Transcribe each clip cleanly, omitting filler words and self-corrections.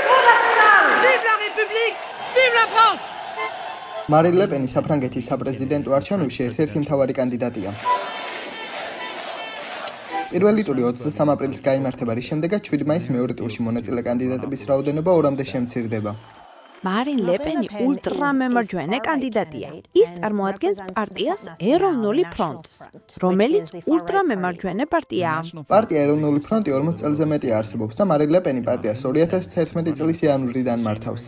Front National! Vive la République! Vive la France! მარინ ლე პენი საფრანგეთის საპრეზიდენტო არჩევნებში ერთ-ერთი მთავარი კანდიდატია. პირველი ტური 23 აპრილს გაიმართება, რის შემდეგაც 7 მაისს მეორე ტურში მონაწილე კანდიდატების რაოდენობა 2-მდე შემცირდება. მარინ ლე პენი ულტრამემარჯვენე კანდიდატია. ის წარმოადგენს პარტიას ეროვნული ფრონტს, რომელიც ულტრამემარჯვენე პარტიაა. პარტია ეროვნული ფრონტი 40 წელზე მეტია არსებობს და მარინ ლე პენი პარტიას 2011 წლის იანვრიდან მართავს.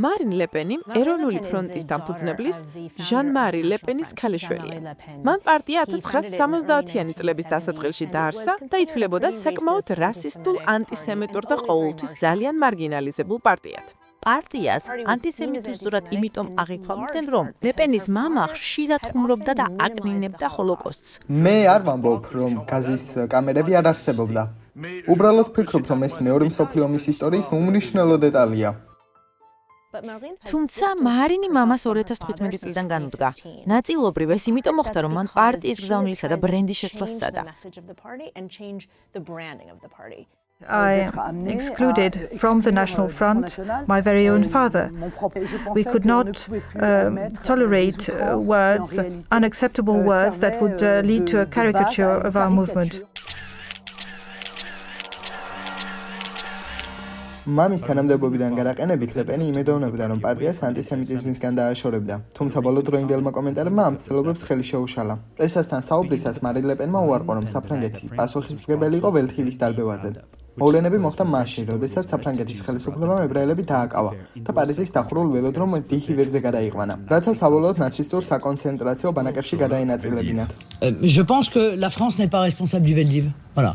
მარინ ლე პენი ეროვნული ფრონტის დამფუძნებლის ჟან-მარი ლე პენის ქალიშვილია. მან პარტია 1970-იანი წლების დასაწყისში დაარსა და ითვლებოდა საკმაოდ რასისტულ, ანტისემიტურ და ყოველთვის ძალიან მარგინალიზებულ პარტიად. პარტიას ანტისემიტიზმურად იმიტომ აღიქვამდნენ, რომ ლე პენის მამა ხშირად ხუმრობდა და აკნინებდა ჰოლოკოსტს. მე არ ვამბობ, რომ გაზის კამერები არ არსებობდა. უბრალოდ ვფიქრობ, რომ ეს მეორე მსოფლიო ომის ისტორიის უმნიშვნელო დეტალია. თუმცა მარინი მამას 2015 წლიდან განუდგა. ნაწილობრივ ეს იმიტომ მოხდა, რომ მან პარტიის გზავნილისა და ბრენდის შეცვლა სცადა. I excluded from the National Front my very own father. We could not tolerate words, unacceptable words that would lead to a caricature of our movement. მამის თანამდებობიდან გადაყენებით ლე პენი იმედოვნებდა, რომ პარტიას ანტისემიტიზმისგან დააშორებდა. თუმცა ბოლოდროინდელმა კომენტარებმა ამ ცდილობებს ხელი შეუშალა. პრესასთან საუბრისას მარინ ლე პენმა უარყო, რომ საფრანგეთი პასუხისმგებელი იყო ველთივის დარბევაზე. მოვლენები მოხდა მაშინ, როდესაც საფრანგეთის ხელისუფლებამ ებრაელები დააკავა და პარიზის დახურულ ველოდრომ დიჰივერზე გადაიყვანა, რათა საბოლოოდ ნაცისტურ საკონცენტრაციო ბანაკებში გადაენაწილებინათ. Je pense que la France n'est pas responsable du Veldiv. Voilà.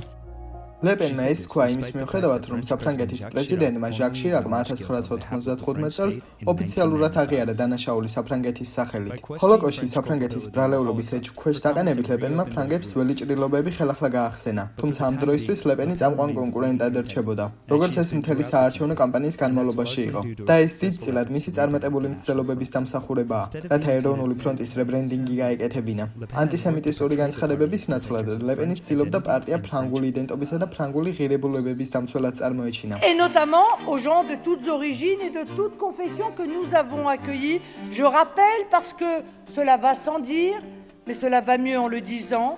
ლე პენმა ეს თქვა იმის მიუხედავად, რომ საფრანგეთის პრეზიდენტმა ჟაკ შირაკმა 1995 წელს ოფიციალურად აღიარა დანაშაული საფრანგეთის სახელით. ჰოლოკოსტში საფრანგეთის ბრალეულობის ეჭვქვეშ დაყენებით ლე პენმა ფრანგებს ძველი ჭრილობები ხელახლა გაახსენა. თუმცა ამ დროისთვის ლე პენი წამყვან კონკურენტად რჩებოდა, როგორც ეს მთელი საარჩევნო კამპანიის განმავლობაში იყო. და ეს დიდწილად მისი წარმატებული მცდელობების დამსახურებაა, რათა ეროვნული ფრონტის რებრენდინგი გაეკეთებინა. ანტისემიტისტური განცხადებების ნაცვლად ლე პენი ცდილობდა პარტია ფრანგული იდენტობისა და ფრანგული ღირებულებების დამცველად წარმოეჩინა. Et notamment aux gens de toutes origines et de toutes confessions que nous avons accueillis. Je rappelle, parce que cela va sans dire, mais cela va mieux en le disant,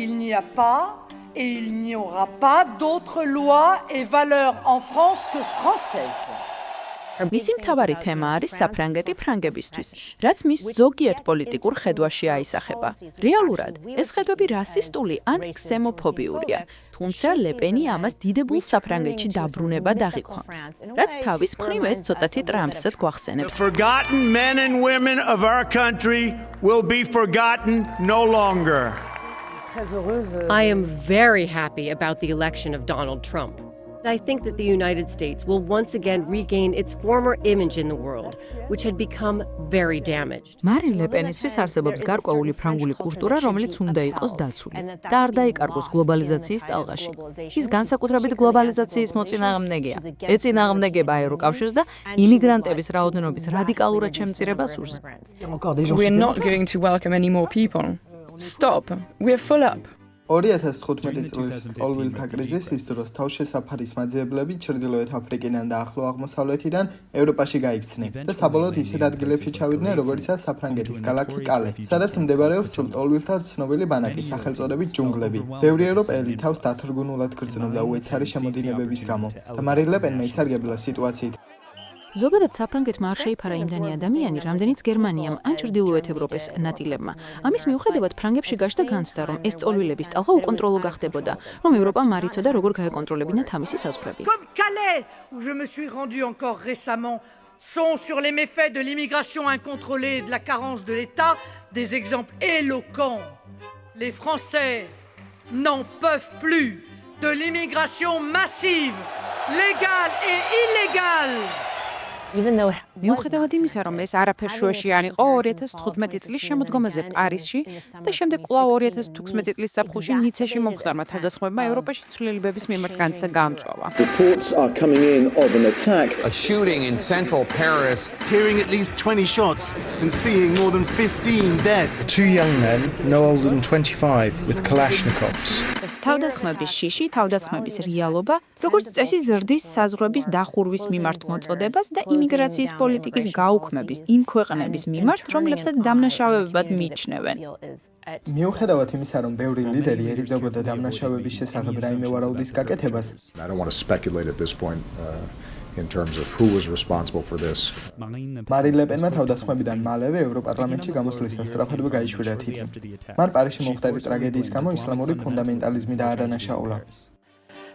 il n'y a pas et il n'y aura pas d'autres lois et valeurs en France que françaises. მისი მთავარი თემა არის საფრანგეთი ფრანგებისთვის, რაც მის ზოგიერთ პოლიტიკურ ხედვაში აისახება. რეალურად, ეს ხედვები რასისტული ან ქსენოფობიურია, თუმცა ლე პენი ამას დიდებულ საფრანგეთში დაბრუნება აღიქვამს, რაც თავის მხრივ ეს ცოტათი ტრამპსაც გვახსენებს. The forgotten men and women of our country will be forgotten no longer. I am very happy about the election of Donald Trump. I think that the United States will once again regain its former image in the world, which had become very damaged. მარინ ლე პენისთვის არსებობს გარკვეული ფრანგული კულტურა, რომელიც უნდა იყოს დაცული და არ დაიკარგოს გლობალიზაციის ტალღაში. ის განსაკუთრებით გლობალიზაციის მოწინააღმდეგეა. ეწინააღმდეგება ევროკავშირს და იმიგრანტების რაოდენობის რადიკალურად შემცირებას ურს. We're not going to welcome any more people. Stop. We're full up. 2015 წლის ტოლვილთა კრიზისის დროს თავშესაფარის მაძიებლები ჩრდილოეთ აფრიკიდან და ახლო აღმოსავლეთიდან ევროპაში გაიქცნენ და საბოლოოდ ისეთ ადგილებში ჩავიდნენ, როგორიცაა საფრანგეთის ქალაქი კალე, სადაც მდებარეობს ტოლვილთა ცნობილი ბანაკი სახელწოდებით ჯუნგლები. ბევრი ევროპელი თავს დათრგუნულად გრძნობდა უეცარი შემოდინებების გამო და მარინ ლე პენმა ისარგებლა სიტუაციით. ზოგადად საფრანგეთმა არ შეიფარა იმდენი ადამიანი, რამდენიც გერმანიამ ან ჩრდილოეთ ევროპის ნაწილებმა. ამის მიუხედავად ფრანგებში გაჩნდა განცდა, რომ ეს ტოლვილების ტალღა უკონტროლო გახდებოდა, რომ ევროპამ არ იცოდა როგორ გაეკონტროლებინა თამისი საზღვრები. Comme Calais, où je me suis rendu encore récemment, sont sur les méfaits de l'immigration incontrôlée et de la carence de l'État des exemples éloquents. Les Français n'en peuvent plus de l'immigration massive, légale et illégale. მიუხედავად იმისა, რომ ეს არაფერ შუაში არ იყო 2015 წლის შემოდგომაზე პარიზში და შემდეგ კვლავ 2016 წლის ზაფხულში ნიცეში მომხდარმა თავდასხმებმა ევროპაში ცვლილებების მიმართ განცდა გაამწვავა. Reports are coming in of an attack. A shooting in central Paris. Hearing at least 20 shots and seeing more than 15 dead. 2 young men, no older than 25, with Kalashnikovs. თავდასხმების შიში, თავდასხმების რეალობა, როგორც წესი ზრდის საზღვრების დახურვის მიმართ მოწოდებას და იმიგრაციის პოლიტიკის გაუქმების იმ ქვეყნების მიმართ, რომლებსაც დამნაშავებებად მიიჩნევენ. მიუხედავად იმისა, რომ ბევრი ლიდერი ერიდებოდა დამნაშავების შესახებ რაიმე ვარაუდის გაკეთებას, I don't want to speculate at this point in terms of who was responsible for this. მარინ ლეპენმა თავდასხმებიდან მალევე ევროპარლამენტში გამოსვლისას სწრაფადვე გაიშვირა თითი. მან პარიზში მომხდარი ტრაგედიის გამო ისლამური ფუნდამენტალიზმი დაადანაშაულა.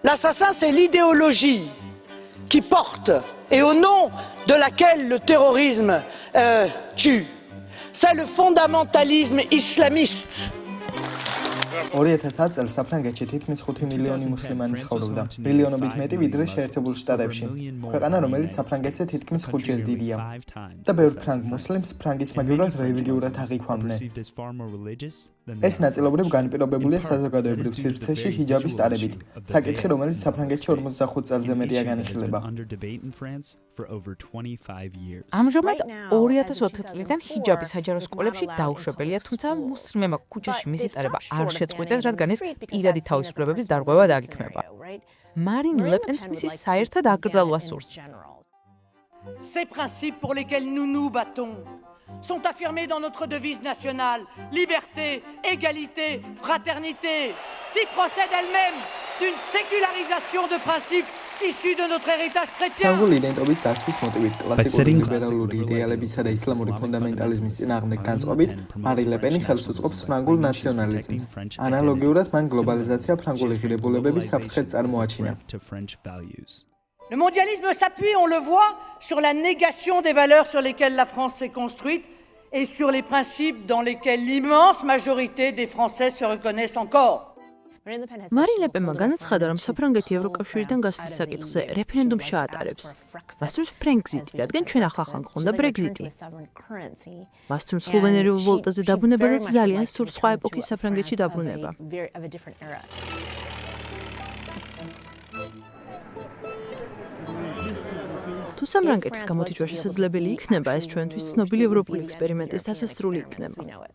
L'assassin, c'est l'idéologie qui porte et au nom de laquelle le terrorisme tue. C'est le fondamentalisme islamiste. 2010 წელს საფრანგეთში თითქმის 5 მილიონი მუსლიმანი ცხოვრობდა, მილიონობით მეტი ვიდრე შეერთებულ შტატებში. ქვეყანა, რომელიც საფრანგეთზე თითქმის 5-ჯერ დიდია. და ბევრ ფრანგ მუსლიმს ფრანგის მაგივრად რელიგიურად აღიქვამდნენ. ეს ნაწილობრივ განპირობებულია საზოგადოებრივ სივრცეში ჰიჯაბის ტარებით, საკითხი, რომელიც საფრანგეთში 45 წელზე მეტია განიხილება. ამჟამად 2020 წლიდან ჰიჯაბი საჯარო სკოლებში დაუშვებელია, თუმცა მუსლიმებმა ქუჩაში მისიტარება არ შეწყვიტეს, რადგან ეს პირადი თავისუფლებების დარღვევა დაგიქმება. მარინ ლეპენს მისი საერთოდ აკრძალვა სურს. Ces principes pour lesquels nous nous battons sont affirmés dans notre devise nationale, liberté, égalité, fraternité, qui procède elle-même d'une sécularisation de principes issus de notre héritage chrétien. ფრანგული იდენტობის დაცვის მოტივით კლასიკური ლიბერალური იდეალებისა და ისლამური ფუნდამენტალიზმის წინააღმდეგ განწყობით, მარინ ლეპენი ხელს უწყობს ფრანგულ ნაციონალიზმს. ანალოგიურად მან გლობალიზაცია ფრანგული ღირებულებების საფრთხედ წარმოაჩინა. Le mondialisme s'appuie, on le voit, sur la négation des valeurs sur lesquelles la France s'est construite et sur les principes dans lesquels l'immense majorité des Français se reconnaissent encore. მარინ ლეპენმა განაცხადა, რომ საფრანგეთი ევროკავშირიდან გასვლის საკითხზე რეფერენდუმს ჩაატარებს. მასწრებს ბრეგზიტი, რადგან ჩვენ ახლა გქონდა ბრეგზიტი. მასწრებს სლოვენური ვალუტაზე დაბრუნება და ძალიან სურს სხვა ეპოქის საფრანგეთში დაბრუნება. თუ საფრანგეთის გამოთიშვა შესაძლებელი იქნება, ეს ჩვენთვის ცნობილი ევროპული ექსპერიმენტის დასასრული იქნება.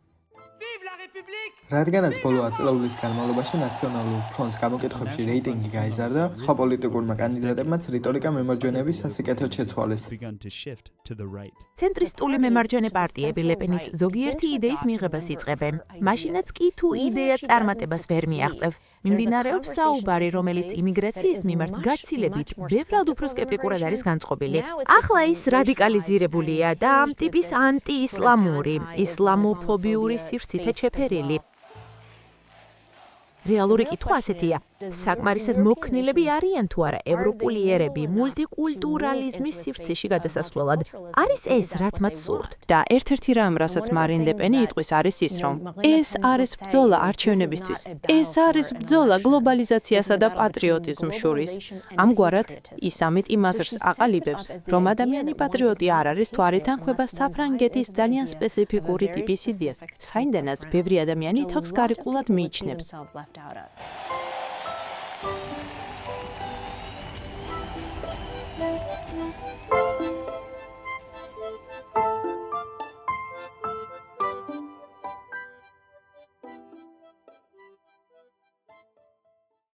რადგანაც ბოლო ათწლეულის განმავლობაში ნაციონალურ ფრონტს გამოკითხებში რეიტინგი გაიზარდა, სხვა პოლიტიკურმა კანდიდატებმაც რიტორიკა მემარჯვენეების სასიკეთოდ შეცვალეს. ცენტრისტული მემარჯვენე პარტიები ლეპენის ზოგიერთი იდეის მიღებას იწყებენ. მაშინაც კი თუ იდეა წარმატებას ვერ მიაღწევ, მიმდინარეობს საუბარი, რომელიც იმიგრაციის მიმართ გაცილებით ბევრად უფრო სკეპტიკურად არის განწყობილი. ახლა ის რადიკალიზირებულია და ამ ტიპის ანტიისლამური, ისლამოფობიური სივრცითი შეფერილი. რეალური კითხვა ასეთია: საკმარისად მოქნილები არიან თუ არა ევროპული ერები მულტიკულტურალიზმის სივრცეში გადასასვლელად? არის ეს, რაც მათ სურთ? და ერთ-ერთი რამ, რასაც მარინ ლეპენი იტყვის, არის ის, რომ ეს არის ბრძოლა არჩევნებისთვის. ეს არის ბრძოლა გლობალიზაციასა და პატრიოტიზმს შორის. ამგვარად, ის ამით იმ აზრს აყალიბებს, რომ ადამიანი პატრიოტი არ არის თუ არ ეთანხმება საფრანგეთის ძალიან სპეციფიკური ტიპის იდეას, საიდანაც ბევრი ადამიანი თავს გარიყულად მიიჩნევს.